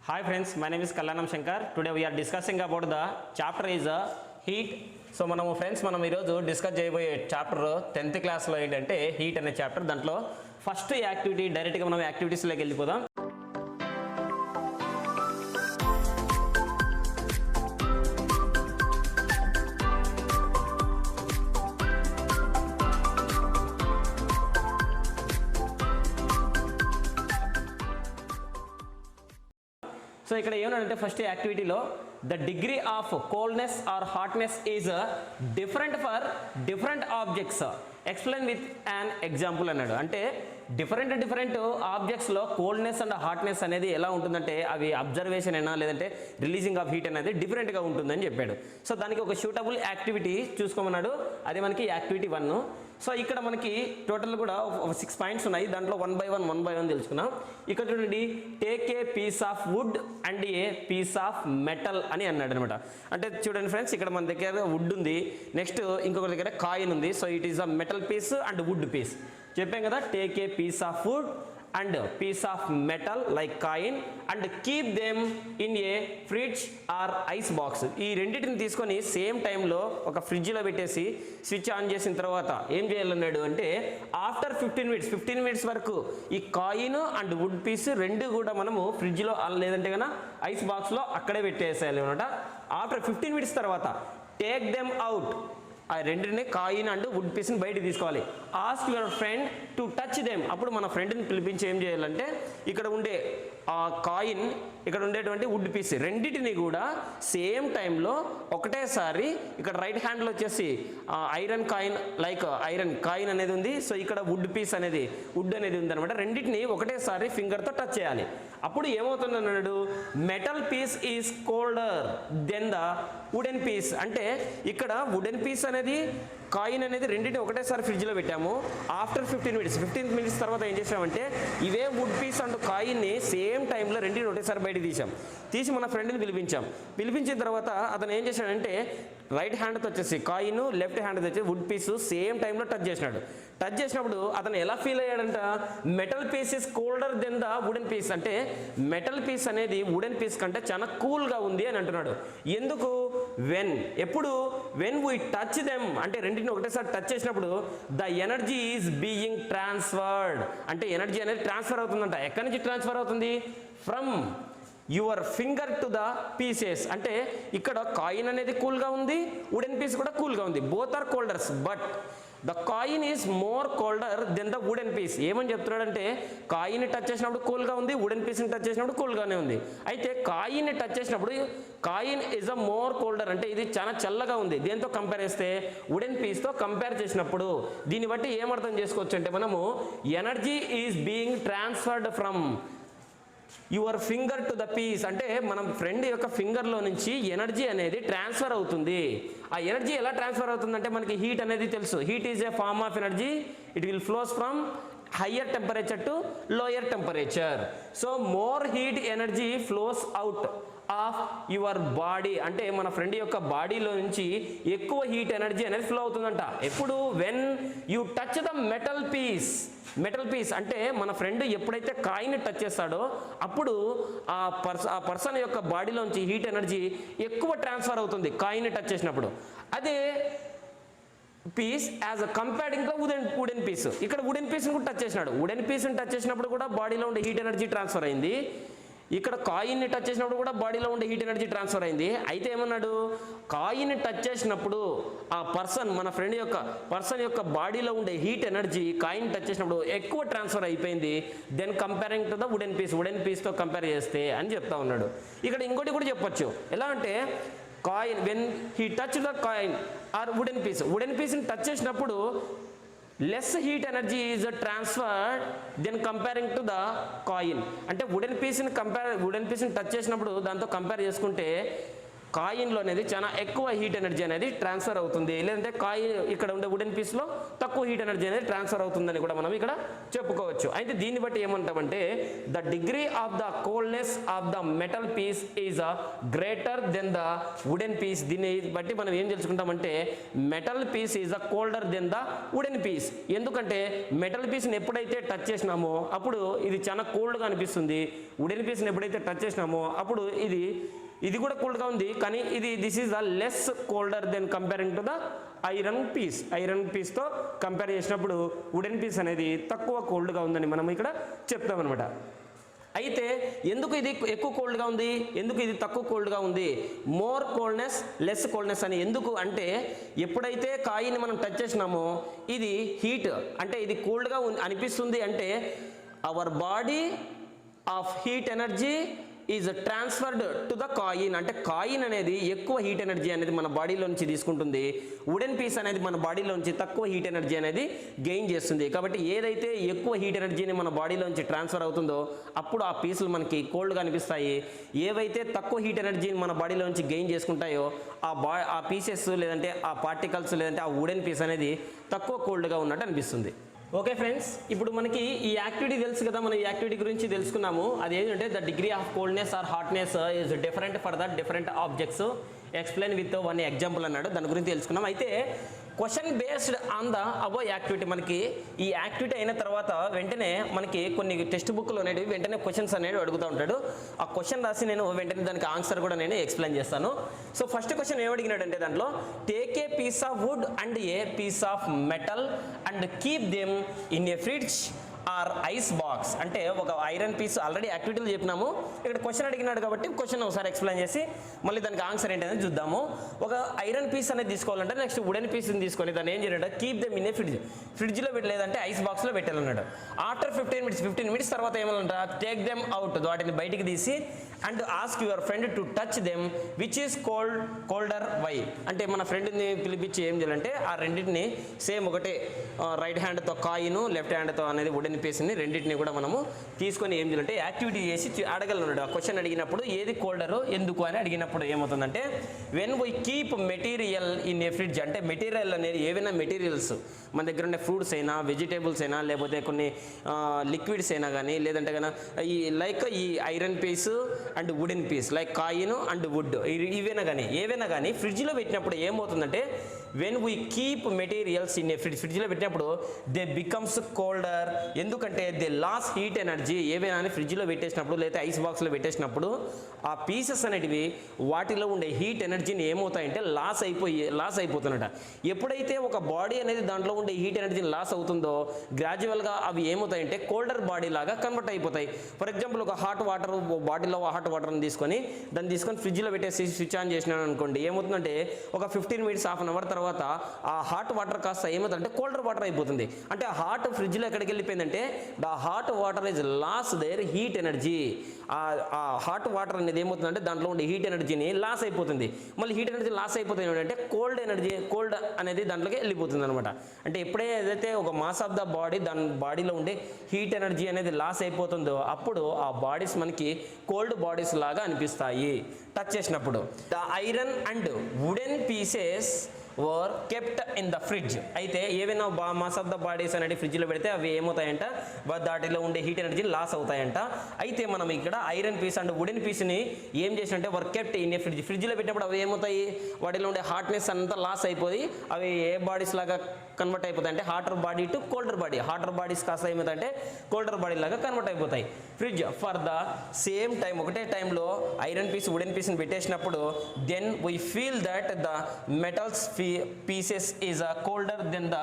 Hi friends, my name is Kalyanam Shankar. Today we are discussing about the chapter is heat. So మనము friends ఈరోజు discuss చేయబోయే chapter 10th క్లాస్లో ఏంటంటే heat అనే chapter. దాంట్లో first activity డైరెక్ట్గా మనం యాక్టివిటీస్లోకి వెళ్ళిపోదాం. సో ఇక్కడ ఏమన్నాడంటే ఫస్ట్ యాక్టివిటీలో the degree of coldness or hotness is different for different objects, explain with an example అన్నాడు. అంటే డిఫరెంట్ ఆబ్జెక్ట్స్లో కోల్డ్నెస్ అండ్ హాట్నెస్ అనేది ఎలా ఉంటుందంటే అవి అబ్జర్వేషన్ అయినా లేదంటే రిలీజింగ్ ఆఫ్ హీట్ అనేది డిఫరెంట్గా ఉంటుందని చెప్పాడు. సో దానికి ఒక సూటబుల్ యాక్టివిటీ చూసుకోమన్నాడు, అదే మనకి యాక్టివిటీ 1. సో ఇక్కడ మనకి టోటల్ కూడా 6 పాయింట్స్ ఉన్నాయి. దాంట్లో 1 by 1 తెలుసుకున్నాం. ఇక్కడ చూడండి, take a piece of wood and a piece of metal అని అన్నాడు అనమాట. అంటే చూడండి ఫ్రెండ్స్, ఇక్కడ మన దగ్గర వుడ్ ఉంది, నెక్స్ట్ ఇంకొక దగ్గర కాయిన్ ఉంది. So it is a metal piece and wood piece. చెప్పాం కదా, take a piece of wood and piece of metal like coin and keep them in a fridge or ice box. ఈ రెండింటిని తీసుకొని same టైంలో ఒక ఫ్రిడ్జ్లో పెట్టేసి స్విచ్ ఆన్ చేసిన తర్వాత ఏం చేయాలన్నాడు అంటే ఆఫ్టర్ 15 మినిట్స్ వరకు ఈ కాయిన్ అండ్ వుడ్ పీస్ రెండు కూడా మనము ఫ్రిడ్జ్లో లేదంటే కన్నా ఐస్ బాక్స్లో అక్కడే పెట్టేసేయాలి అనమాట. ఆఫ్టర్ 15 మినిట్స్ తర్వాత టేక్ దెమ్ అవుట్, ఆ రెండింటిని కాయిన్ అండ్ వుడ్ పీస్ని బయటికి తీసుకోవాలి. Ask your friend to touch them. అప్పుడు మన ఫ్రెండ్ని పిలిపించి ఏం చేయాలంటే ఇక్కడ ఉండే ఆ కాయిన్, ఇక్కడ ఉండేటువంటి వుడ్ పీస్ రెండింటిని కూడా సేమ్ టైంలో ఒకటేసారి ఇక్కడ రైట్ హ్యాండ్లో వచ్చేసి iron coin like iron coin అనేది ఉంది. సో ఇక్కడ వుడ్ పీస్ అనేది వుడ్ అనేది ఉంది అనమాట. రెండింటిని ఒకటేసారి ఫింగర్తో టచ్ చేయాలి. అప్పుడు ఏమవుతుంది అన్నాడు, metal piece is colder than the wooden piece. అంటే ఇక్కడ వుడెన్ పీస్ అనేది కాయిన్ అనేది రెండింటిని ఒకటేసారి ఫ్రిడ్జ్లో పెట్టాము. ఆఫ్టర్ 15 మినిట్స్ తర్వాత ఏం చేసామంటే ఇవే వుడ్ పీస్ అండ్ కాయిన్ని సేమ్ టైంలో రెండింటిని ఒకటేసారి బయట తీసి మన ఫ్రెండ్ని పిలిపించిన తర్వాత అతను ఏం చేశాడంటే రైట్ హ్యాండ్తో వచ్చేసి కాయిన్, లెఫ్ట్ హ్యాండ్తో వచ్చేసి వుడ్ పీస్ సేమ్ టైంలో టచ్ చేసినప్పుడు అతను ఎలా ఫీల్ అయ్యాడంట, metal piece is colder than the wooden piece. అంటే మెటల్ పీస్ అనేది వుడెన్ పీస్ కంటే చాలా కూల్గా ఉంది అని అంటున్నాడు. ఎందుకు? ఎప్పుడు వెన్ వీ టచ్ దెమ్, అంటే రెండింటిని ఒకటేసారి టచ్ చేసినప్పుడు the energy is being transferred. అంటే ఎనర్జీ అనేది ట్రాన్స్ఫర్ అవుతుందంట. ఎక్కడి నుంచి ట్రాన్స్ఫర్ అవుతుంది? From your finger to the pieces. అంటే ఇక్కడ కాయిన్ అనేది కూల్గా ఉంది, వుడెన్ పీస్ కూడా కూల్గా ఉంది. Both are colders but the coin is more colder than the wooden piece. ఏమని చెప్తున్నాడంటే కాయిన్ టచ్ చేసినప్పుడు కూల్గా ఉంది, వుడెన్ పీస్ని టచ్ చేసినప్పుడు కూల్గానే ఉంది. అయితే కాయిన్ని టచ్ చేసినప్పుడు coin is a more colder, అంటే ఇది చాలా చల్లగా ఉంది. దేంతో కంపేర్ చేస్తే వుడెన్ పీస్తో కంపేర్ చేసినప్పుడు దీన్ని బట్టి ఏమర్థం చేసుకోవచ్చు అంటే మనము energy is being transferred from your finger to the piece. అంటే మనం ఫ్రెండ్ యొక్క ఫింగర్లో నుంచి ఎనర్జీ అనేది ట్రాన్స్ఫర్ అవుతుంది. ఆ ఎనర్జీ ఎలా ట్రాన్స్ఫర్ అవుతుందంటే మనకి హీట్ అనేది తెలుసు. Heat is a form of energy. It will flows from higher temperature to lower temperature. So more heat energy flows out of your body. అంటే మన ఫ్రెండ్ యొక్క బాడీలో నుంచి ఎక్కువ హీట్ ఎనర్జీ అనేది ఫ్లో అవుతుందంట. ఎప్పుడు? When you touch the metal piece. అంటే మన ఫ్రెండ్ ఎప్పుడైతే కాయిన్ని టచ్ చేస్తాడో అప్పుడు ఆ పర్సన్ యొక్క బాడీలోంచి హీట్ ఎనర్జీ ఎక్కువ ట్రాన్స్ఫర్ అవుతుంది కాయిన్ని టచ్ చేసినప్పుడు. అదే piece as comparing the wooden piece. ఇక్కడ వుడెన్ పీస్ని కూడా టచ్ చేసినాడు. వుడెన్ పీస్ని టచ్ చేసినప్పుడు కూడా బాడీలో ఉండే హీట్ ఎనర్జీ ట్రాన్స్ఫర్ అయింది. ఇక్కడ కాయిన్ని టచ్ చేసినప్పుడు కూడా బాడీలో ఉండే హీట్ ఎనర్జీ ట్రాన్స్ఫర్ అయింది. అయితే ఏమన్నాడు, కాయిన్ని టచ్ చేసినప్పుడు ఆ మన ఫ్రెండ్ యొక్క పర్సన్ యొక్క బాడీలో ఉండే హీట్ ఎనర్జీ కాయిన్ టచ్ చేసినప్పుడు ఎక్కువ ట్రాన్స్ఫర్ అయిపోయింది than comparing to the wooden పీస్తో కంపేర్ చేస్తే అని చెప్తా ఉన్నాడు. ఇక్కడ ఇంకోటి కూడా చెప్పొచ్చు. ఎలా అంటే coin when he touch the coin or wooden పీస్ని టచ్ చేసినప్పుడు less heat energy is transferred than comparing to the coin. అంటే వుడెన్ పీస్ని టచ్ చేసినప్పుడు దాంతో కంపేర్ చేసుకుంటే కాయిన్లో అనేది చాలా ఎక్కువ హీట్ ఎనర్జీ అనేది ట్రాన్స్ఫర్ అవుతుంది, లేదంటే కాయిన్ ఇక్కడ ఉండే వుడెన్ పీస్లో తక్కువ హీట్ ఎనర్జీ అనేది ట్రాన్స్ఫర్ అవుతుందని కూడా మనం ఇక్కడ చెప్పుకోవచ్చు. అయితే దీన్ని బట్టి ఏమంటామంటే the degree of the coldness of the metal piece is greater than the wooden piece. దీన్ని బట్టి మనం ఏం తెలుసుకుంటామంటే metal piece is colder than the wooden piece. ఎందుకంటే మెటల్ పీస్ని ఎప్పుడైతే టచ్ చేసినామో అప్పుడు ఇది చాలా కోల్డ్గా అనిపిస్తుంది, వుడెన్ పీస్ని ఎప్పుడైతే టచ్ చేసినామో అప్పుడు ఇది కూడా కోల్డ్గా ఉంది, కానీ this is the less colder than comparing to the iron piece. Iron పీస్తో కంపేర్ చేసినప్పుడు వుడెన్ పీస్ అనేది తక్కువ కోల్డ్గా ఉందని మనం ఇక్కడ చెప్తామన్నమాట. అయితే ఎందుకు ఇది ఎక్కువ కోల్డ్గా ఉంది, ఎందుకు ఇది తక్కువ కోల్డ్గా ఉంది, మోర్ కోల్డ్నెస్ లెస్ కోల్డ్నెస్ అని ఎందుకు అంటే ఎప్పుడైతే కాయిని మనం టచ్ చేసినామో ఇది హీట్ అంటే ఇది కోల్డ్గా అనిపిస్తుంది అంటే our body of heat energy is transferred to the coin. అంటే కాయిన్ అనేది ఎక్కువ హీట్ ఎనర్జీ అనేది మన బాడీలో నుంచి తీసుకుంటుంది, వుడెన్ పీస్ అనేది మన బాడీలో నుంచి తక్కువ హీట్ ఎనర్జీ అనేది గెయిన్ చేస్తుంది. కాబట్టి ఏదైతే ఎక్కువ హీట్ ఎనర్జీని మన బాడీలో నుంచి ట్రాన్స్ఫర్ అవుతుందో అప్పుడు ఆ పీసులు మనకి కోల్డ్గా అనిపిస్తాయి. ఏవైతే తక్కువ హీట్ ఎనర్జీని మన బాడీలో నుంచి గెయిన్ చేసుకుంటాయో ఆ పీసెస్ లేదంటే ఆ పార్టికల్స్ లేదంటే ఆ వుడెన్ పీస్ అనేది తక్కువ కోల్డ్గా ఉన్నట్టు అనిపిస్తుంది. ఓకే ఫ్రెండ్స్, ఇప్పుడు మనకి ఈ యాక్టివిటీ తెలుసు కదా, మనం ఈ యాక్టివిటీ గురించి తెలుసుకున్నాము. అది ఏంటంటే the degree of coldness or hotness is different for the different objects, explain with one example అన్నాడు, దాని గురించి తెలుసుకున్నాం. అయితే question based on the above activity, మనకి ఈ యాక్టివిటీ అయిన తర్వాత వెంటనే మనకి కొన్ని టెక్స్ట్ బుక్లు అనేవి వెంటనే క్వశ్చన్స్ అనేవి అడుగుతూ ఉంటాడు. ఆ క్వశ్చన్ రాసి నేను వెంటనే దానికి ఆన్సర్ కూడా నేను ఎక్స్ప్లెయిన్ చేస్తాను. సో ఫస్ట్ క్వశ్చన్ ఏమడిగినాడంటే దాంట్లో take a piece of wood and a piece of metal and keep them in a fridge or ice box. అంటే ఒక ఐరన్ పీస్ ఆల్రెడీ యాక్టివిటీలు చెప్పినాము, ఇక్కడ క్వశ్చన్ అడిగినాడు కాబట్టి క్వశ్చన్ ఒకసారి ఎక్స్ప్లెయిన్ చేసి మళ్ళీ దానికి ఆన్సర్ ఏంటనేది చూద్దాము. ఒక ఐరన్ పీస్ అనేది తీసుకోవాలంటే నెక్స్ట్ వుడెన్ పీస్ని తీసుకొని దాన్ని ఏం చేయాలంటే కీప్ దెమ్ ఇన్ ఏ ఫ్రిడ్జ్లో పెట్టలేదంటే ఐస్ బాక్స్లో పెట్టాలన్నాడు. ఆఫ్టర్ 15 మినిట్స్ తర్వాత ఏమన్నాడంట టేక్ దెమ్ అవుట్, వాటిని బయటికి తీసి and ask your friend to touch them which is colder why. అంటే మన ఫ్రెండ్ని పిలిపించి ఏం చేయాలంటే ఆ రెండింటిని సేమ్ ఒకటే రైట్ హ్యాండ్తో కాయిన్ లెఫ్ట్ హ్యాండ్తో అనేది వుడెన్ పీస్ని రెండింటిని కూడా మనము తీసుకొని ఏం చేయాలంటే యాక్టివిటీ చేసి అడగలన్నాడు. ఆ క్వశ్చన్ అడిగినప్పుడు ఏది కోల్డరు ఎందుకు అని అడిగినప్పుడు ఏమవుతుందంటే when we keep material in a fridge, అంటే మెటీరియల్ అనేది ఏవైనా మెటీరియల్స్ మన దగ్గర ఉండే ఫ్రూట్స్ అయినా వెజిటేబుల్స్ అయినా లేకపోతే కొన్ని లిక్విడ్స్ అయినా కానీ లేదంటే కన్నా ఈ iron piece and wooden piece like coin and wood ఏవైనా కానీ ఫ్రిడ్జ్లో పెట్టినప్పుడు ఏమవుతుందంటే when we keep materials in a ఫ్రిడ్జ్లో పెట్టినప్పుడు దే బికమ్స్ కోల్డర్. ఎందుకంటే దే లాస్ హీట్ ఎనర్జీ. ఏవైనా ఫ్రిడ్జ్లో పెట్టేసినప్పుడు లేదా ఐస్ బాక్స్లో పెట్టేసినప్పుడు ఆ పీసెస్ అనేటివి వాటిలో ఉండే హీట్ ఎనర్జీని ఏమవుతాయంటే లాస్ అయిపోతున్నట. ఎప్పుడైతే ఒక బాడీ అనేది దాంట్లో ఉండే హీట్ ఎనర్జీని లాస్ అవుతుందో గ్రాడ్యువల్గా అవి ఏమవుతాయంటే కోల్డర్ బాడీ లాగా కన్వర్ట్ అయిపోతాయి. ఫర్ ఎగ్జాంపుల్ ఒక బాటిల్లో హాట్ వాటర్ని తీసుకొని ఫ్రిడ్జ్లో పెట్టేసి స్విచ్ ఆన్ చేసినాను అనుకోండి, ఏమవుతుందంటే ఒక 15 మినిట్స్ హాఫ్ అన్ అవర్ తర్వాత ఆ హాట్ వాటర్ కాస్త ఏమవుతుందంటే కోల్డర్ వాటర్ అయిపోతుంది. అంటే ఆ హాట్ ఫ్రిడ్జ్లో ఎక్కడికి వెళ్ళిపోయిందంటే the hot water is loss their heat energy. ఆ హాట్ వాటర్ అనేది ఏమవుతుందంటే దాంట్లో ఉండే హీట్ ఎనర్జీని లాస్ అయిపోతుంది. మళ్ళీ హీట్ ఎనర్జీ లాస్ అయిపోతుంది ఏంటంటే కోల్డ్ అనేది దాంట్లోకి వెళ్ళిపోతుంది అనమాట. అంటే ఎప్పుడైతే ఒక మాస్ ఆఫ్ ద బాడీ దాని బాడీలో ఉండే హీట్ ఎనర్జీ అనేది లాస్ అయిపోతుందో అప్పుడు ఆ బాడీస్ మనకి కోల్డ్ బాడీస్ లాగా అనిపిస్తాయి టచ్ చేసినప్పుడు. The iron and wooden pieces were kept in the fridge. అయితే ఏవైనా మాస్ ఆఫ్ ద బాడీస్ అనేది ఫ్రిడ్జ్లో పెడితే అవి ఏమవుతాయంట వాటిలో ఉండే హీట్ ఎనర్జీ లాస్ అవుతాయంట. అయితే మనం ఇక్కడ ఐరన్ పీస్ అండ్ వుడెన్ పీస్ని ఏం చేసినట్టే వర్ కెప్ట్ ఇన్ ఏ ఫ్రిడ్జ్లో పెట్టినప్పుడు అవి ఏమవుతాయి వాటిలో ఉండే హాట్నెస్ అంతా లాస్ అయిపోయి అవి ఏ బాడీస్ లాగా కన్వర్ట్ అయిపోతాయి అంటే hotter body to colder body. Hotter bodies కాస్త ఏమవుతాయంటే కోల్డర్ బాడీ లాగా కన్వర్ట్ అయిపోతాయి. Fridge for the same time ఒకటే టైంలో ఐరన్ పీస్ వుడెన్ పీస్ని పెట్టేసినప్పుడు then we feel that the metals pieces is colder than the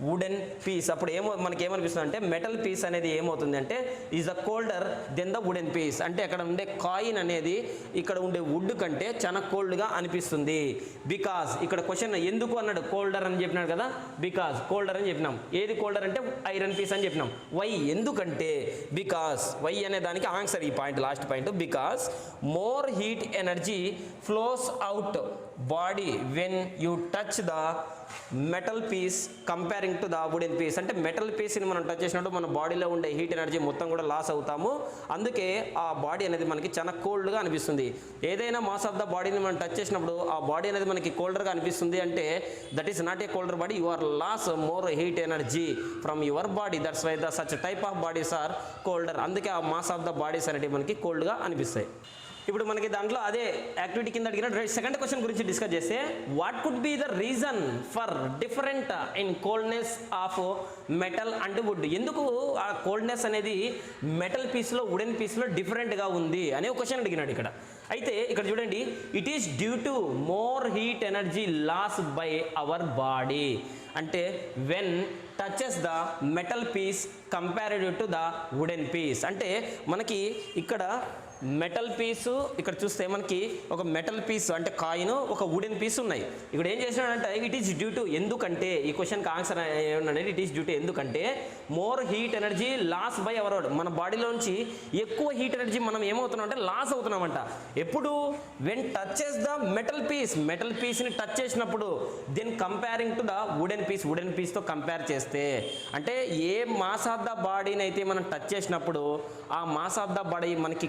wooden piece. అప్పుడు మనకి ఏమనిపిస్తుంది అంటే మెటల్ పీస్ అనేది ఏమవుతుంది అంటే is colder than the wooden piece. అంటే అక్కడ ఉండే కాయిన్ అనేది ఇక్కడ ఉండే వుడ్ కంటే చాలా కోల్డ్గా అనిపిస్తుంది. బికాజ్ ఇక్కడ క్వశ్చన్ ఎందుకు అన్నాడు కోల్డర్ అని చెప్పినాడు కదా, బికాజ్ కోల్డర్ అని చెప్పినాం. ఏది కోల్డర్ అంటే ఐరన్ పీస్ అని చెప్పినాం. వై ఎందుకంటే బికాజ్ వై అనే దానికి ఆన్సర్ ఈ point last point. Because more heat energy flows out body when you touch the metal piece comparing to the wooden piece. అంటే మెటల్ పీస్ని మనం టచ్ చేసినప్పుడు మన బాడీలో ఉండే హీట్ ఎనర్జీ మొత్తం కూడా లాస్ అవుతాము. అందుకే ఆ బాడీ అనేది మనకి చాలా కోల్డ్గా అనిపిస్తుంది. ఏదైనా మాస్ ఆఫ్ ద బాడీని మనం టచ్ చేసినప్పుడు ఆ బాడీ అనేది మనకి కోల్డర్గా అనిపిస్తుంది అంటే that is not a colder body, you are loss more heat energy from your body. That's why the such type of bodies are colder. అందుకే ఆ మాస్ ఆఫ్ ద బాడీస్ అనేవి మనకి కోల్డ్గా అనిపిస్తాయి. ఇప్పుడు మనకి దాంట్లో అదే యాక్టివిటీ కింద అడిగిన సెకండ్ క్వశ్చన్ గురించి డిస్కస్ చేస్తే what could be the reason for different in coldness of metal and wood. ఎందుకు ఆ కోల్డ్నెస్ అనేది మెటల్ పీస్లో వుడెన్ పీస్లో డిఫరెంట్గా ఉంది అనే క్వశ్చన్ అడిగినాడు ఇక్కడ. అయితే ఇక్కడ చూడండి, it is due to more heat energy loss by our body. అంటే when touches the metal piece comparative to the wooden piece. అంటే మనకి ఇక్కడ మెటల్ పీసు ఇక్కడ చూస్తే మనకి ఒక మెటల్ పీస్ అంటే కాయిన్, ఒక వుడెన్ పీస్ ఉన్నాయి. ఇక్కడ ఏం చేసినాడంటే ఇట్ ఈస్ డ్యూ టు, ఎందుకంటే ఈ క్వశ్చన్కి ఆన్సర్ ఏమన్నాడు, ఇట్ ఈస్ డ్యూ టు ఎందుకంటే more heat energy loss by our. మన బాడీలోంచి ఎక్కువ హీట్ ఎనర్జీ మనం ఏమవుతున్నాం అంటే లాస్ అవుతున్నామంట. ఎప్పుడు when touches the metal piece, metal పీస్ని టచ్ చేసినప్పుడు, than comparing to the wooden piece, wooden పీస్తో కంపేర్ చేస్తే. అంటే ఏ మాస్ ఆఫ్ ద బాడీని అయితే మనం టచ్ చేసినప్పుడు ఆ మాస్ ఆఫ్ ద బాడీ మనకి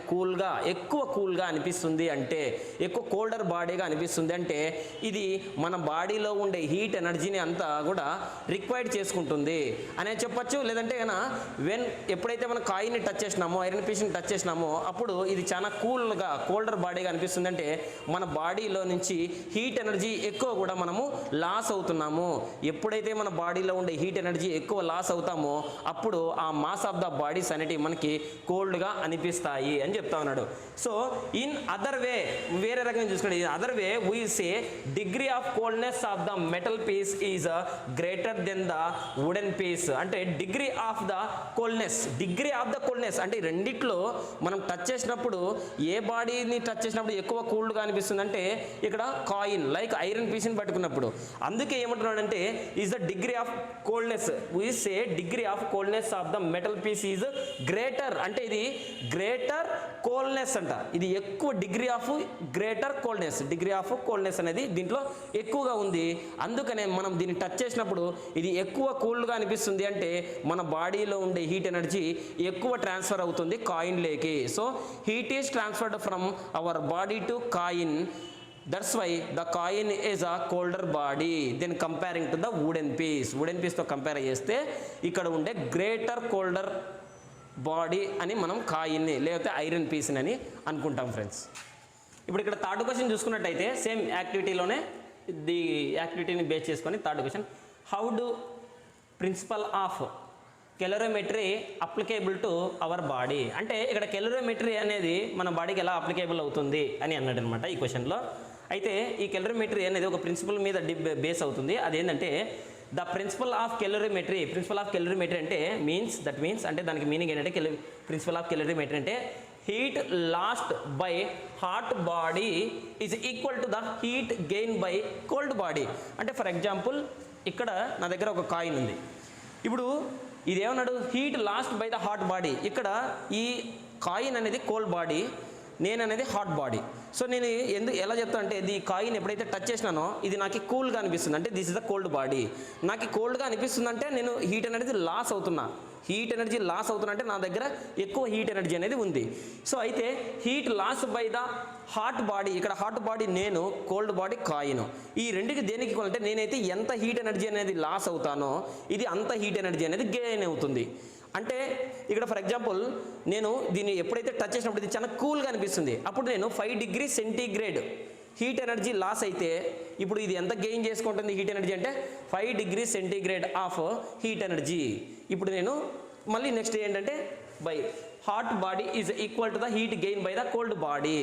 ఎక్కువ కూల్గా అనిపిస్తుంది, అంటే ఎక్కువ కోల్డర్ బాడీగా అనిపిస్తుంది. అంటే ఇది మన బాడీలో ఉండే హీట్ ఎనర్జీని అంతా కూడా రిక్వైర్డ్ చేసుకుంటుంది అనే చెప్పచ్చు. లేదంటే వెన్ ఎప్పుడైతే మనం కాయిన్ని టచ్ చేసినామో, ఐరన్ పీస్ని టచ్ చేసినామో అప్పుడు ఇది చాలా కూల్గా కోల్డర్ బాడీగా అనిపిస్తుంది. అంటే మన బాడీలో నుంచి హీట్ ఎనర్జీ ఎక్కువ కూడా మనము లాస్ అవుతున్నాము. ఎప్పుడైతే మన బాడీలో ఉండే హీట్ ఎనర్జీ ఎక్కువ లాస్ అవుతామో అప్పుడు ఆ మాస్ ఆఫ్ ద బాడీస్ అనేటివి మనకి కోల్డ్గా అనిపిస్తాయి అని చెప్తా ఉన్నాడు. సో ఇన్ అదర్ వే, వేరే రకంగా చూసుకుంటే other way we say degree of coldness of the metal piece is greater than the wooden piece. అంటే degree of the coldness, degree of the coldness అంటే రెండిట్లో మనం టచ్ చేసినప్పుడు ఏ బాడీని టచ్ చేసినప్పుడు ఎక్కువ కూల్డ్గా అనిపిస్తుంది అంటే ఇక్కడ కాయిన్ లైక్ ఐరన్ పీస్ని పట్టుకున్నప్పుడు. అందుకే ఏమంటున్నాడంటే is the degree of coldness, we say degree of coldness of the metal piece is greater. అంటే ఇది గ్రేటర్ కోల్డ్నెస్ అంట, ఇది ఎక్కువ degree of greater coldness, degree of coldness అనేది దీంట్లో ఎక్కువగా ఉంది. అందుకనే మనం దీన్ని టచ్ చేసినప్పుడు ఇది ఎక్కువ కూల్గా అనిపిస్తుంది. అంటే మన బాడీలో ఉండే హీట్ ఎనర్జీ ఎక్కువ ట్రాన్స్ఫర్ అవుతుంది కాయిన్లోకి. So heat is transferred from our body to coin. That's why the coin is a colder body than comparing to the wooden piece. Wooden పీస్తో కంపేర్ చేస్తే ఇక్కడ ఉండే గ్రేటర్ కోల్డర్ బాడీ అని మనం కాయిన్ని లేకపోతే ఐరన్ పీస్ని అని అనుకుంటాం ఫ్రెండ్స్. ఇప్పుడు ఇక్కడ థర్డ్ క్వశ్చన్ చూసుకున్నట్టయితే సేమ్ యాక్టివిటీలోనే ది యాక్టివిటీని బేస్ చేసుకొని third question, how do principle of calorimetry applicable to our body. అంటే ఇక్కడ కెలరోమెట్రీ అనేది మన బాడీకి ఎలా అప్లికేబుల్ అవుతుంది అని అన్నాడు అనమాట ఈ క్వశ్చన్లో. అయితే ఈ కెలరోమెట్రీ అనేది ఒక ప్రిన్సిపల్ మీద బేస్ అవుతుంది. అదేంటంటే the principle of calorimetry. Principle of calorimetry అంటే మీన్స్ అంటే దానికి మీనింగ్ ఏంటంటే ప్రిన్సిపల్ ఆఫ్ కెలరోమెట్రీ అంటే heat lost by hot body is equal to the heat gain by cold body. అంటే ఫర్ ఎగ్జాంపుల్ ఇక్కడ నా దగ్గర ఒక కాయిన్ ఉంది. ఇప్పుడు ఇదేమన్నాడు, heat lost by the hot body. ఇక్కడ ఈ కాయిన్ అనేది కోల్డ్ బాడీ, నేను అనేది హాట్ బాడీ. సో నేను ఎలా చెప్తాను అంటే ఈ కాయిన్ ఎప్పుడైతే టచ్ చేసినానో ఇది నాకు కూల్గా అనిపిస్తుంది, అంటే this is the cold body. నాకు కోల్డ్గా అనిపిస్తుంది అంటే నేను హీట్ అనేది లాస్ అవుతున్నా. హీట్ ఎనర్జీ లాస్ అవుతున్నా అంటే నా దగ్గర ఎక్కువ హీట్ ఎనర్జీ అనేది ఉంది. సో అయితే heat loss by the hot body, ఇక్కడ హాట్ బాడీ నేను, కోల్డ్ బాడీ కాయిన్. ఈ రెండుకి దేనికి అంటే నేనైతే ఎంత హీట్ ఎనర్జీ అనేది లాస్ అవుతానో ఇది అంత హీట్ ఎనర్జీ అనేది గెయిన్ అవుతుంది. అంటే ఇక్కడ ఫర్ ఎగ్జాంపుల్ నేను దీన్ని ఎప్పుడైతే టచ్ చేసినప్పుడు ఇది చాలా కూల్గా అనిపిస్తుంది. అప్పుడు నేను 5 degree centigrade heat energy loss అయితే ఇప్పుడు ఇది ఎంత గెయిన్ చేసుకుంటుంది హీట్ ఎనర్జీ అంటే 5 degree centigrade of heat energy. ఇప్పుడు నేను మళ్ళీ నెక్స్ట్ ఏంటంటే by hot body is equal to the heat gain by the cold body.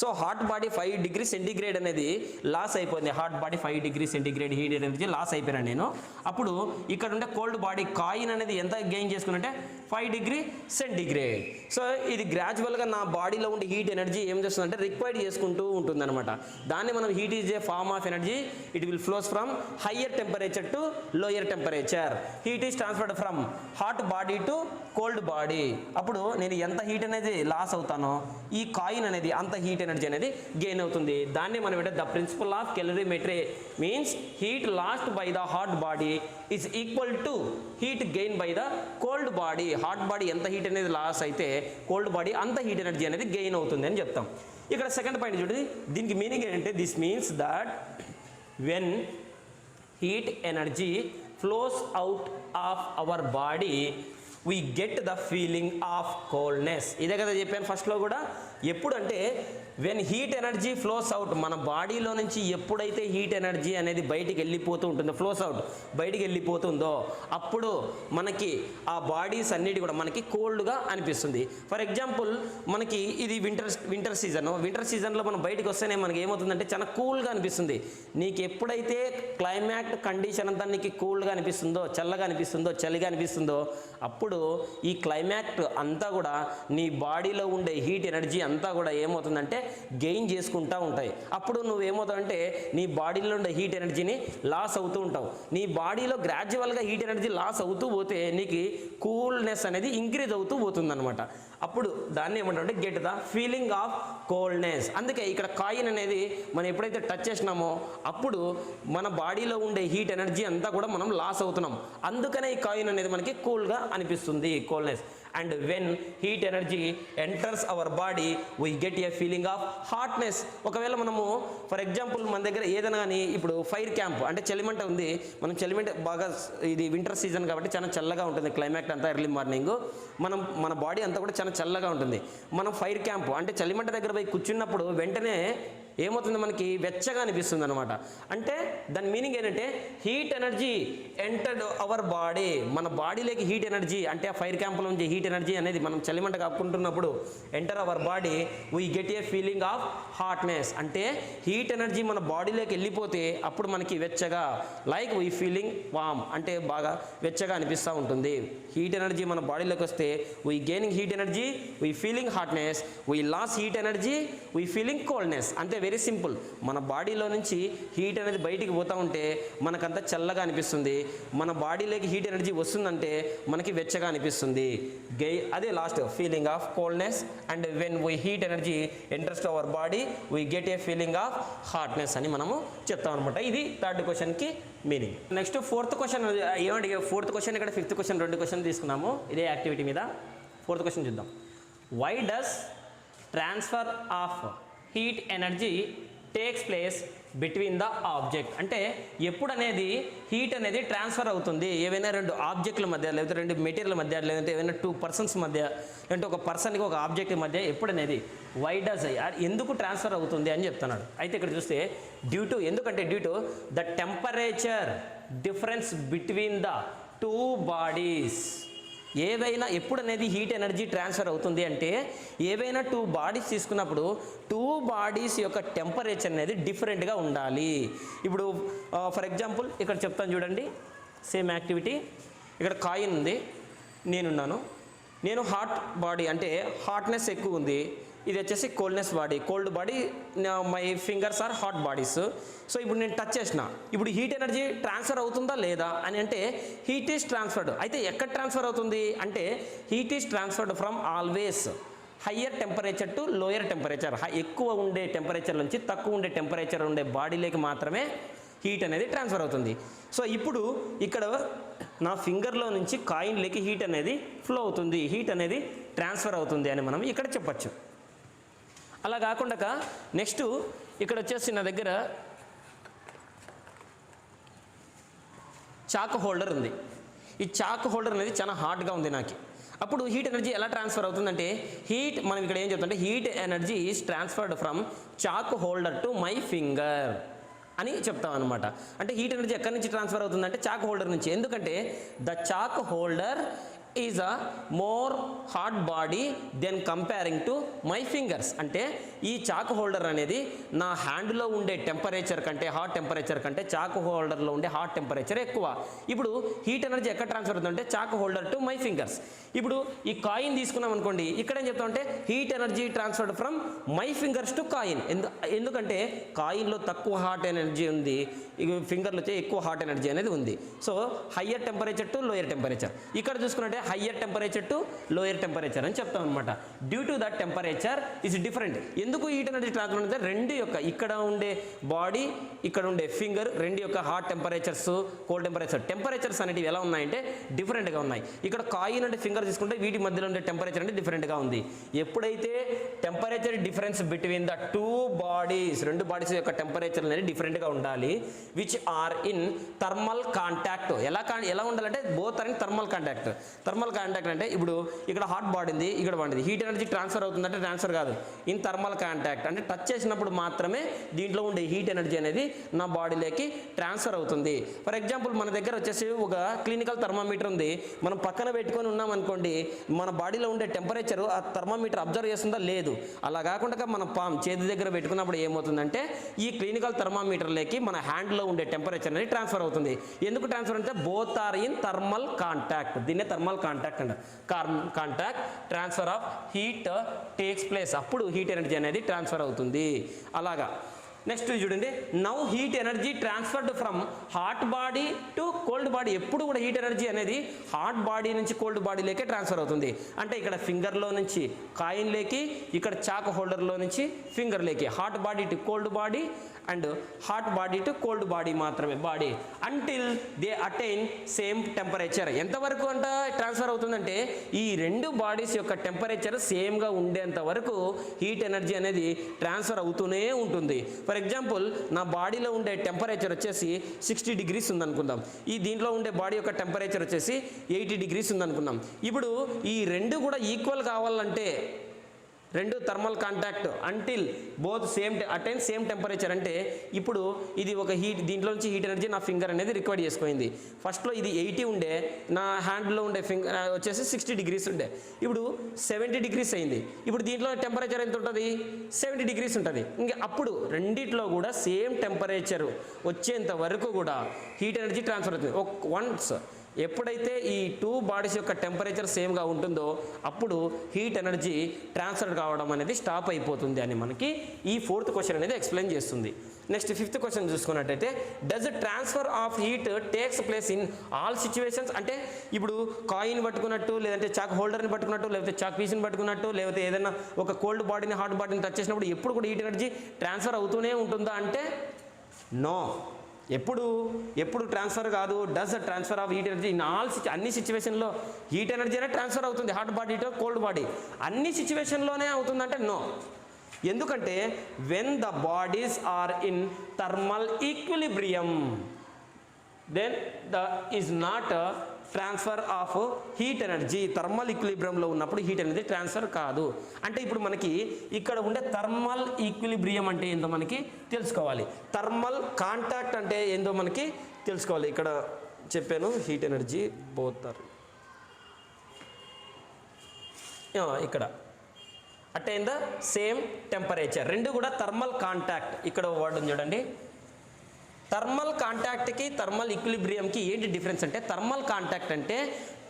So hot body 5 degree centigrade అనేది లాస్ అయిపోయింది. Hot body 5 degree centigrade heat energy loss అయిపోయాను నేను. అప్పుడు ఇక్కడ ఉండే కోల్డ్ బాడీ కాయిన్ అనేది ఎంత గెయిన్ చేసుకున్నంటే 5 డిగ్రీ సెంటీగ్రేడ్. సో ఇది గ్రాడ్యువల్గా నా బాడీలో ఉండే హీట్ ఎనర్జీ ఏం చేస్తుందంటే రిక్వైర్డ్ చేసుకుంటూ ఉంటుంది అనమాట. దాన్ని మనం heat is a form of energy, it will flows from higher temperature to lower temperature. Heat is transferred from hot body to cold body. అప్పుడు నేను ఎంత హీట్ అనేది లాస్ అవుతానో ఈ కాయిన్ అనేది అంత హీట్ ఎనర్జీ అనేది గెయిన్ అవుతుంది. దాన్ని మనం ఏంటంటే the principle of calorimetry means heat lost by the hot body is equal to heat gain by the cold body. Hot body ఎంత హీట్ అనేది లాస్ అయితే కోల్డ్ బాడీ అంత హీట్ ఎనర్జీ అనేది గెయిన్ అవుతుంది అని చెప్తాం. ఇక్కడ సెకండ్ పాయింట్ చూడండి, దీనికి మీనింగ్ ఏంటంటే this means that when heat energy flows out of our body we get the feeling of coldness. ఇదే కదా చెప్పాను ఫస్ట్లో కూడా. ఎప్పుడు అంటే when heat energy flows out, మన బాడీలో నుంచి ఎప్పుడైతే హీట్ ఎనర్జీ అనేది బయటికి వెళ్ళిపోతూ ఉంటుందో, ఫ్లోస్ అవుట్ బయటికి వెళ్ళిపోతుందో అప్పుడు మనకి ఆ బాడీస్ అన్నిటి కూడా మనకి కోల్డ్గా అనిపిస్తుంది. ఫర్ ఎగ్జాంపుల్ మనకి ఇది వింటర్ సీజన్లో మనం బయటికి వస్తేనే మనకి ఏమవుతుందంటే చాలా కూల్గా అనిపిస్తుంది. నీకు ఎప్పుడైతే క్లైమాట్ కండిషన్ అంతా నీకు కూల్గా అనిపిస్తుందో, చల్లగా అనిపిస్తుందో, చలిగా అనిపిస్తుందో అప్పుడు ఈ క్లైమాట్ అంతా కూడా నీ బాడీలో ఉండే హీట్ ఎనర్జీ అంతా కూడా ఏమవుతుందంటే గెయిన్ చేసుకుంటూ ఉంటాయి. అప్పుడు నువ్వు ఏమవుతావంటే నీ బాడీలో ఉండే హీట్ ఎనర్జీని లాస్ అవుతూ ఉంటావు. నీ బాడీలో గ్రాడ్యువల్గా హీట్ ఎనర్జీ లాస్ అవుతూ పోతే నీకు కూల్నెస్ అనేది ఇంక్రీజ్ అవుతూ పోతుంది అనమాట. అప్పుడు దాన్ని ఏమంటారంటే get the feeling of coldness. అందుకే ఇక్కడ కాయిన్ అనేది మనం ఎప్పుడైతే టచ్ చేసినామో అప్పుడు మన బాడీలో ఉండే హీట్ ఎనర్జీ అంతా కూడా మనం లాస్ అవుతున్నాం. అందుకనే ఈ కాయిన్ అనేది మనకి కూల్గా అనిపిస్తుంది, coldness. And when heat energy enters hour body we get a feeling of hotness. ఒకవేళ మనము ఫర్ ఎగ్జాంపుల్ మన దగ్గర ఏదైనా కానీ ఇప్పుడు ఫైర్ క్యాంప్ అంటే చలిమంట ఉంది, మనం చలిమంట బాగా ఇది వింటర్ సీజన్ కాబట్టి చాలా చల్లగా ఉంటుంది క్లైమాట్ అంతా. ఎర్లీ మార్నింగ్ మన బాడీ అంతా కూడా చాలా చల్లగా ఉంటుంది. మనం ఫైర్ క్యాంప్ అంటే చలిమంట దగ్గర పోయి కూర్చున్నప్పుడు వెంటనే ఏమవుతుంది, మనకి వెచ్చగా అనిపిస్తుంది అనమాట. అంటే దాని మీనింగ్ ఏంటంటే heat energy entered our body, మన బాడీలోకి హీట్ ఎనర్జీ అంటే ఆ ఫైర్ క్యాంప్లో నుంచి హీట్ ఎనర్జీ అనేది మనం చలిమంట కాపుకుంటున్నప్పుడు enter our body we get a feeling of hotness. అంటే హీట్ ఎనర్జీ మన బాడీలోకి వెళ్ళిపోతే అప్పుడు మనకి వెచ్చగా, లైక్ వీ ఫీలింగ్ వామ్ అంటే బాగా వెచ్చగా అనిపిస్తూ ఉంటుంది. హీట్ ఎనర్జీ మన బాడీలోకి వస్తే we gaining heat energy, we feeling hotness, we loss heat energy, we feeling coldness. అంతే, వెరీ సింపుల్. మన బాడీలో నుంచి హీట్ అనేది బయటికి పోతూ ఉంటే మనకంతా చల్లగా అనిపిస్తుంది, మన బాడీలోకి హీట్ ఎనర్జీ వస్తుందంటే మనకి వెచ్చగా అనిపిస్తుంది. అదే last feeling of coldness. And when we heat energy enters to our body we get a feeling of hotness అని మనము చెప్తాం అనమాట. ఇది థర్డ్ క్వశ్చన్కి మీనింగ్. నెక్స్ట్ ఫోర్త్ క్వశ్చన్ ఏమంటే, ఫోర్త్ క్వశ్చన్ ఇక్కడ ఫిఫ్త్ క్వశ్చన్ 2 క్వశ్చన్ తీసుకున్నాము ఇదే యాక్టివిటీ మీద. ఫోర్త్ క్వశ్చన్ చూద్దాం. Why does transfer of heat energy takes place between the object. అంటే ఎప్పుడు అనేది హీట్ అనేది ట్రాన్స్ఫర్ అవుతుంది ఏవైనా 2 ఆబ్జెక్టుల మధ్య, లేకపోతే 2 మెటీరియల్ మధ్య, లేదంటే ఏవైనా 2 పర్సన్స్ మధ్య, లేదంటే ఒక పర్సన్కి ఒక ఆబ్జెక్ట్ మధ్య ఎప్పుడు అనేది వై డస్ ఎందుకు ట్రాన్స్ఫర్ అవుతుంది అని చెప్తున్నాడు. అయితే ఇక్కడ చూస్తే due to the temperature difference between the 2 bodies. ఏవైనా ఎప్పుడు అనేది హీట్ ఎనర్జీ ట్రాన్స్ఫర్ అవుతుంది అంటే ఏవైనా 2 బాడీస్ తీసుకున్నప్పుడు 2 బాడీస్ యొక్క టెంపరేచర్ అనేది డిఫరెంట్గా ఉండాలి. ఇప్పుడు ఫర్ ఎగ్జాంపుల్ ఇక్కడ చెప్తాను చూడండి, సేమ్ యాక్టివిటీ. ఇక్కడ కాయిన్ ఉంది, నేనున్నాను, నేను హాట్ బాడీ అంటే హాట్నెస్ ఎక్కువ ఉంది, ఇది వచ్చేసి cold body, my fingers are hot bodies. So ఇప్పుడు నేను టచ్ చేసిన, ఇప్పుడు హీట్ ఎనర్జీ ట్రాన్స్ఫర్ అవుతుందా లేదా అని అంటే హీట్ ఈస్ ట్రాన్స్ఫర్డ్. అయితే ఎక్కడ ట్రాన్స్ఫర్ అవుతుంది అంటే heat is transferred from always higher temperature to lower temperature. ఎక్కువ ఉండే టెంపరేచర్ నుంచి తక్కువ ఉండే టెంపరేచర్ ఉండే బాడీలోకి మాత్రమే హీట్ అనేది ట్రాన్స్ఫర్ అవుతుంది. సో ఇప్పుడు ఇక్కడ నా ఫింగర్లో నుంచి కాయిన్లోకి హీట్ అనేది ఫ్లో అవుతుంది, హీట్ అనేది ట్రాన్స్ఫర్ అవుతుంది అని మనం ఇక్కడ చెప్పచ్చు. అలా కాకుండా నెక్స్ట్ ఇక్కడ వచ్చేసి నా దగ్గర చాక్ హోల్డర్ ఉంది. ఈ చాక్ హోల్డర్ అనేది చాలా హాట్గా ఉంది నాకు. అప్పుడు హీట్ ఎనర్జీ ఎలా ట్రాన్స్ఫర్ అవుతుందంటే మనం ఇక్కడ ఏం చెప్తుంటే heat energy is transferred from chalk holder to my finger అని చెప్తాం అనమాట. అంటే హీట్ ఎనర్జీ ఎక్కడి నుంచి ట్రాన్స్ఫర్ అవుతుందంటే చాక్ హోల్డర్ నుంచి. ఎందుకంటే the chalk holder is a more hot body than comparing to my fingers. అంటే ఈ చాక్ హోల్డర్ అనేది నా హ్యాండ్లో ఉండే టెంపరేచర్ కంటే, హాట్ టెంపరేచర్ కంటే చాక్ హోల్డర్లో ఉండే హాట్ టెంపరేచర్ ఎక్కువ. ఇప్పుడు హీట్ ఎనర్జీ ఎక్కడ ట్రాన్స్ఫర్ అవుతుందంటే chalk holder to my fingers. ఇప్పుడు ఈ కాయిన్ తీసుకున్నాం అనుకోండి, ఇక్కడ ఏం చెప్తామంటే heat energy transferred from my fingers to coin. ఎందుకంటే కాయిన్లో తక్కువ హాట్ ఎనర్జీ ఉంది, ఫింగర్లో వచ్చే ఎక్కువ హాట్ ఎనర్జీ అనేది ఉంది. So higher temperature to lower temperature. ఇక్కడ చూసుకున్నట్టే higher temperature to lower temperature అని చెప్తాం అనమాట. Due to that temperature is different. ఎందుకు హీట్ ఎనర్జీ ట్రాన్స్ఫర్ అంటే రెండు యొక్క ఇక్కడ ఉండే బాడీ, ఇక్కడ ఉండే ఫింగర్, రెండు యొక్క హాట్ టెంపరేచర్స్, కోల్డ్ టెంపరేచర్స్ అనేవి ఎలా ఉన్నాయంటే డిఫరెంట్గా ఉన్నాయి. ఇక్కడ కాయిన్ అంటే ఫింగర్ తీసుకుంటే వీటి మధ్యలో ఉండే టెంపరేచర్ అంటే డిఫరెంట్గా ఉంది. ఎప్పుడైతే temperature difference between the two bodies, రెండు బాడీస్ యొక్క టెంపరేచర్ అనేది డిఫరెంట్గా ఉండాలి, which are in thermal contact. ఎలా ఉండాలంటే both are in thermal contact. Thermal contact అంటే ఇప్పుడు ఇక్కడ హాట్ బాడీ ఉంది, ఇక్కడ బాడీ, హీట్ ఎనర్జీ ట్రాన్స్ఫర్ అవుతుందంటే ట్రాన్స్ఫర్ కాదు, ఇన్ థర్మల్ కాంటాక్ట్ అంటే టచ్ చేసినప్పుడు మాత్రమే దీంట్లో ఉండే హీట్ ఎనర్జీ అనేది నా బాడీలోకి ట్రాన్స్ఫర్ అవుతుంది. ఫర్ ఎగ్జాంపుల్ మన దగ్గర వచ్చేసి ఒక క్లినికల్ థర్మామీటర్ ఉంది, మనం పక్కన పెట్టుకొని ఉన్నాం అనుకోండి, మన బాడీలో ఉండే టెంపరేచర్ ఆ థర్మామీటర్ అబ్జర్వ్ చేస్తుందా లేదు. అలా కాకుండా మన చేతి దగ్గర పెట్టుకున్నప్పుడు ఏమవుతుందంటే ఈ క్లినికల్ థర్మామీటర్లోకి మన హ్యాండ్లో ఉండే టెంపరేచర్ అనేది ట్రాన్స్ఫర్ అవుతుంది. ఎందుకు ట్రాన్స్ఫర్ అంటే both are in thermal contact. దీన్నే థర్మల్ కాంటాక్ట్ అంట. Contact transfer of heat takes place. అప్పుడు హీట్ ఎనర్జీ అనేది ట్రాన్స్ఫర్ అవుతుంది. అలాగా నెక్స్ట్ చూడండి, now heat energy transferred from hot body to cold body. ఎప్పుడు కూడా హీట్ ఎనర్జీ అనేది హాట్ బాడీ నుంచి కోల్డ్ బాడీలోకే ట్రాన్స్ఫర్ అవుతుంది. అంటే ఇక్కడ ఫింగర్లో నుంచి కాయిన్లోకి, ఇక్కడ చాక్ హోల్డర్లో నుంచి ఫింగర్లోకి, hot body to cold body and hot body to cold body మాత్రమే body, until they attain same temperature. ఎంతవరకు అంట ట్రాన్స్ఫర్ అవుతుందంటే ఈ రెండు బాడీస్ యొక్క టెంపరేచర్ సేమ్గా ఉండేంత వరకు హీట్ ఎనర్జీ అనేది ట్రాన్స్ఫర్ అవుతూనే ఉంటుంది. ఫర్ ఎగ్జాంపుల్ నా బాడీలో ఉండే టెంపరేచర్ వచ్చేసి 60 డిగ్రీస్ ఉందనుకుందాం, ఈ దీంట్లో ఉండే బాడీ యొక్క టెంపరేచర్ వచ్చేసి 80 డిగ్రీస్ ఉందనుకుందాం. ఇప్పుడు ఈ రెండు కూడా ఈక్వల్ కావాలంటే రెండు thermal contact until both attain same temperature అంటే ఇప్పుడు ఇది ఒక హీట్, దీంట్లో నుంచి హీట్ ఎనర్జీ నా ఫింగర్ అనేది రికార్డ్ చేసుకుంది. ఫస్ట్లో ఇది 80 ఉండే, నా హ్యాండ్లో ఉండే ఫింగర్ వచ్చేసి 60 డిగ్రీస్ ఉండే, ఇప్పుడు 70 డిగ్రీస్ అయింది. ఇప్పుడు దీంట్లో టెంపరేచర్ ఎంత ఉంటుంది? 70 డిగ్రీస్ ఉంటుంది. ఇంకా అప్పుడు రెండిట్లో కూడా సేమ్ టెంపరేచర్ వచ్చేంత వరకు కూడా హీట్ ఎనర్జీ ట్రాన్స్ఫర్ అవుతుంది. వన్స్ ఎప్పుడైతే ఈ టూ బాడీస్ యొక్క టెంపరేచర్ సేమ్గా ఉంటుందో అప్పుడు హీట్ ఎనర్జీ ట్రాన్స్ఫర్ కావడం అనేది స్టాప్ అయిపోతుంది అని మనకి ఈ 4th క్వశ్చన్ అనేది ఎక్స్ప్లెయిన్ చేస్తుంది. నెక్స్ట్ 5th క్వశ్చన్ చూసుకున్నట్టయితే, does transfer of heat takes place in all situations. అంటే ఇప్పుడు కాయిన్ పట్టుకున్నట్టు, లేదంటే చాక్ హోల్డర్ని పట్టుకున్నట్టు, లేకపోతే చాక్ పీస్ని పట్టుకున్నట్టు, లేకపోతే ఏదైనా ఒక కోల్డ్ బాడీని హాట్ బాడీని టచ్ చేసినప్పుడు ఎప్పుడు కూడా హీట్ ఎనర్జీ ట్రాన్స్ఫర్ అవుతూనే ఉంటుందా అంటే నో, ఎప్పుడు ట్రాన్స్ఫర్ కాదు. Does transfer of heat energy in all అన్ని సిచ్యువేషన్లో హీట్ ఎనర్జీ అనేది ట్రాన్స్ఫర్ అవుతుంది, hot body to cold body అన్ని సిచ్యువేషన్లోనే అవుతుందంటే నో. ఎందుకంటే when the bodies are in thermal equilibrium then is not transfer of heat energy. Thermal ఈక్విలిబ్రియంలో ఉన్నప్పుడు హీట్ ఎనర్జీ ట్రాన్స్ఫర్ కాదు. అంటే ఇప్పుడు మనకి ఇక్కడ ఉండే థర్మల్ ఈక్విలిబ్రియం అంటే ఏందో మనకి తెలుసుకోవాలి, థర్మల్ కాంటాక్ట్ అంటే ఏందో మనకి తెలుసుకోవాలి. ఇక్కడ చెప్పాను హీట్ ఎనర్జీ పోతారు ఇక్కడ అటైన్ ద సేమ్ టెంపరేచర్, రెండు కూడా థర్మల్ కాంటాక్ట్. ఇక్కడ వర్డ్ ఉంది చూడండి, థర్మల్ కాంటాక్ట్కి థర్మల్ ఈక్విలిబ్రియంకి ఏంటి డిఫరెన్స్ అంటే, థర్మల్ కాంటాక్ట్ అంటే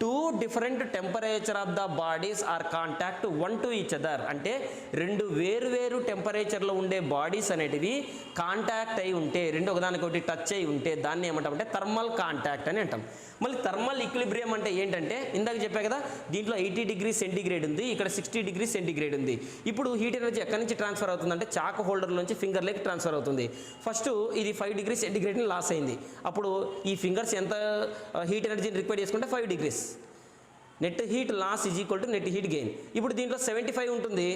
two different temperature of the bodies are contact one to each other. అంటే రెండు వేరు టెంపరేచర్లో ఉండే బాడీస్ అనేటివి కాంటాక్ట్ అయి ఉంటే, రెండు ఒకదానికొకటి టచ్ అయి ఉంటే దాన్ని ఏమంటామంటే థర్మల్ కాంటాక్ట్ అని అంటాం. మళ్ళీ థర్మల్ ఈక్విలిబ్రియం అంటే ఏంటంటే ఇందాక చెప్పా కదా, దీంట్లో 80 డిగ్రీ సెంటీగ్రేడ్ ఉంది, ఇక్కడ 60 డిగ్రీ సెంటీగ్రేడ్ ఉంది. ఇప్పుడు హీట్ ఎనర్జీ ఎక్కడి నుంచి ట్రాన్స్ఫర్ అవుతుందంటే చాక్ హోల్డర్ నుంచి ఫింగర్లోకి ట్రాన్స్ఫర్ అవుతుంది. ఫస్ట్ ఇది 5 డిగ్రీ సెంటీగ్రేడ్ని లాస్ అయింది, అప్పుడు ఈ ఫింగర్స్ ఎంత హీట్ ఎనర్జీని రిక్వైర్ చేసుకుంటే 5 degrees. Net heat loss is equal to net heat gain. ఇప్పుడు దీంట్లో 75 ఉంటుంది,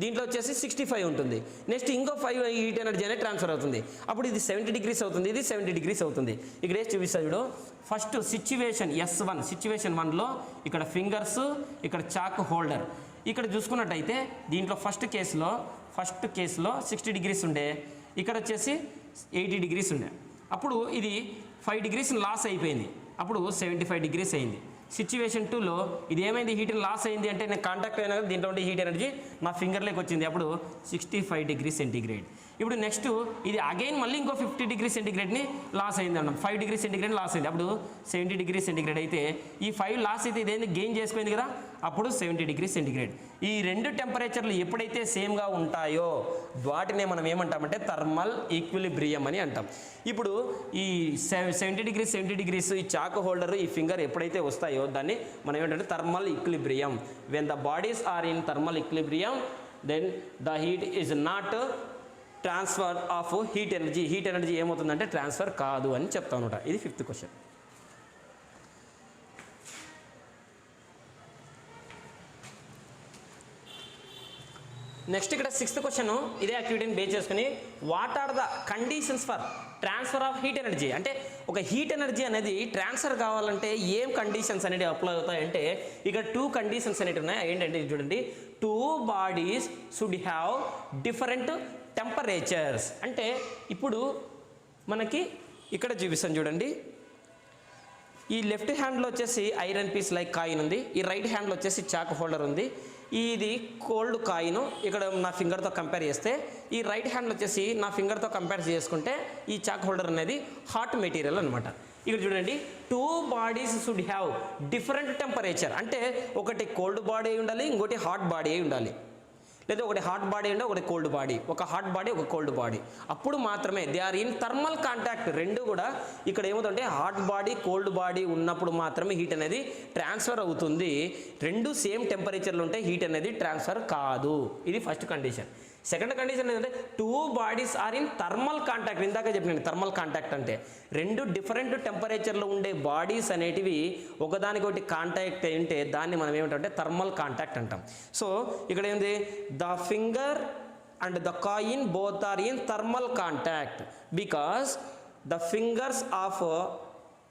దీంట్లో వచ్చేసి 65 ఉంటుంది. నెక్స్ట్ ఇంకో 5 హీట్ ఎనర్జీ అనేది ట్రాన్స్ఫర్ అవుతుంది, అప్పుడు ఇది 70 డిగ్రీస్ అవుతుంది, ఇది 70 డిగ్రీస్ అవుతుంది. ఇక్కడ వేసి చూపిస్తాను చూడు. ఫస్ట్ సిచ్యువేషన్ S1, సిచ్యువేషన్ 1లో ఇక్కడ ఫింగర్స్, ఇక్కడ చాక్ హోల్డర్. ఇక్కడ చూసుకున్నట్టయితే దీంట్లో ఫస్ట్ కేసులో 60 డిగ్రీస్ ఉండే, ఇక్కడ వచ్చేసి 80 డిగ్రీస్ ఉండే. అప్పుడు ఇది 5 డిగ్రీస్ లాస్ అయిపోయింది, అప్పుడు 75 డిగ్రీస్ అయింది. సిచ్యువేషన్ 2లో ఇది ఏమైంది, హీట్ లాస్ అయింది అంటే నేను కాంటాక్ట్ అయినా కదా దీంట్లో ఉండే హీట్ ఎనర్జీ నా ఫింగర్లోకి వచ్చింది, అప్పుడు 65 డిగ్రీ సెంటీగ్రేడ్. ఇప్పుడు నెక్స్ట్ ఇది అగైన్ మళ్ళీ ఇంకో 50 డిగ్రీ సెంటీగ్రేడ్ని లాస్ అయింది అన్నాం, 5 డిగ్రీ సెంటీగ్రేడ్ లాస్ అయింది, అప్పుడు 70 డిగ్రీ సెంటీగ్రేడ్ అయితే ఈ 5 లాస్ అయితే ఇదేంది గెయిన్ చేసుకుంది కదా, అప్పుడు 70 డిగ్రీ సెంటీగ్రేడ్. ఈ రెండు టెంపరేచర్లు ఎప్పుడైతే సేమ్గా ఉంటాయో వాటినే మనం ఏమంటామంటే థర్మల్ ఈక్విలిబ్రియం అని అంటాం. ఇప్పుడు ఈ 70 డిగ్రీస్ ఈ చాక్ హోల్డర్ ఈ ఫింగర్ ఎప్పుడైతే వస్తాయో దాన్ని మనం ఏమంటే thermal equilibrium. When the bodies are in thermal equilibrium then the heat is not transfer of heat energy ఏమవుతుందంటే ట్రాన్స్ఫర్ కాదు అని చెప్తా అనమాట. ఇది 5th క్వశ్చన్. నెక్స్ట్ ఇక్కడ 6th క్వశ్చన్ ఇదే యాక్టివిటీని బేస్ చేసుకుని what are the conditions for transfer of heat energy, అంటే ఒక హీట్ ఎనర్జీ అనేది ట్రాన్స్ఫర్ కావాలంటే ఏం కండిషన్స్ అనేవి అప్లై అవుతాయంటే ఇక్కడ 2 కండిషన్స్ అనేవి ఉన్నాయి. ఏంటంటే చూడండి, 2 bodies should have different temperatures. అంటే ఇప్పుడు మనకి ఇక్కడ చూపిస్తాను చూడండి, ఈ లెఫ్ట్ హ్యాండ్లో వచ్చేసి ఐరన్ పీస్ లైక్ కాయిన్ ఉంది, ఈ రైట్ హ్యాండ్లో వచ్చేసి చాక్ హోల్డర్ ఉంది. ఇది కోల్డ్ కాయిన్ ఇక్కడ నా ఫింగర్తో కంపేర్ చేస్తే, ఈ రైట్ హ్యాండ్లో వచ్చేసి నా ఫింగర్తో కంపేర్ చేసుకుంటే ఈ చాక్ హోల్డర్ అనేది హాట్ మెటీరియల్ అనమాట. ఇక్కడ చూడండి, 2 bodies should have different temperature, అంటే ఒకటి కోల్డ్ బాడీ అయి ఉండాలి, ఇంకోటి హాట్ బాడీ అయి ఉండాలి, లేదా ఒకటి హాట్ బాడీ ఉండే ఒకటి కోల్డ్ బాడీ, ఒక హాట్ బాడీ ఒక కోల్డ్ బాడీ, అప్పుడు మాత్రమే they are in thermal contact. రెండు కూడా ఇక్కడ ఏమవుతుందంటే హాట్ బాడీ కోల్డ్ బాడీ ఉన్నప్పుడు మాత్రమే హీట్ అనేది ట్రాన్స్ఫర్ అవుతుంది. రెండు సేమ్ టెంపరేచర్లు ఉంటే హీట్ అనేది ట్రాన్స్ఫర్ కాదు. ఇది ఫస్ట్ కండిషన్. సెకండ్ కండిషన్ ఏంటంటే 2 bodies are in thermal contact. ఇందాక చెప్పినాను థర్మల్ కాంటాక్ట్ అంటే రెండు డిఫరెంట్ టెంపరేచర్లో ఉండే బాడీస్ అనేటివి ఒకదానికొకటి కాంటాక్ట్ అయింటే దాన్ని మనం ఏమంటామంటే థర్మల్ కాంటాక్ట్ అంటాం. సో ఇక్కడ ఏంది, the finger and the coin both are in thermal contact because the fingers of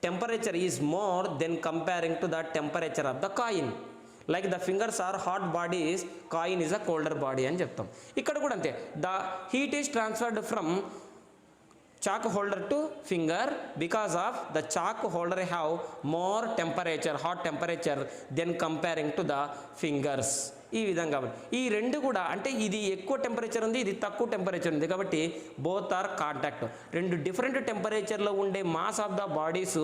temperature is more than comparing to the temperature of the coin. Like the fingers are hot bodies, coin is a colder body అని చెప్తాం. ఇక్కడ కూడా అంతే, the heat is transferred from chalk holder to finger because of the chalk holder have more temperature, hot temperature than comparing to the fingers. ఈ విధంగా ఈ రెండు కూడా అంటే ఇది ఎక్కువ టెంపరేచర్ ఉంది, ఇది తక్కువ టెంపరేచర్ ఉంది కాబట్టి బోత్ ఆర్ కాంటాక్ట్. రెండు డిఫరెంట్ టెంపరేచర్లో ఉండే మాస్ ఆఫ్ ద బాడీస్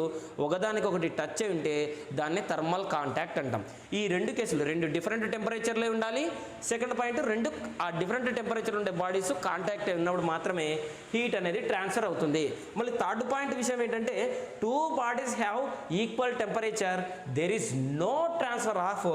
ఒకదానికొకటి టచ్ అయి ఉంటే దాన్ని థర్మల్ కాంటాక్ట్ అంటాం. ఈ రెండు కేసులు రెండు డిఫరెంట్ టెంపరేచర్లే ఉండాలి. సెకండ్ పాయింట్, రెండు ఆ డిఫరెంట్ టెంపరేచర్ ఉండే బాడీస్ కాంటాక్ట్ అయి ఉన్నప్పుడు మాత్రమే హీట్ అనేది ట్రాన్స్ఫర్ అవుతుంది. మళ్ళీ థర్డ్ పాయింట్ విషయం ఏంటంటే 2 bodies have equal temperature, there is no transfer of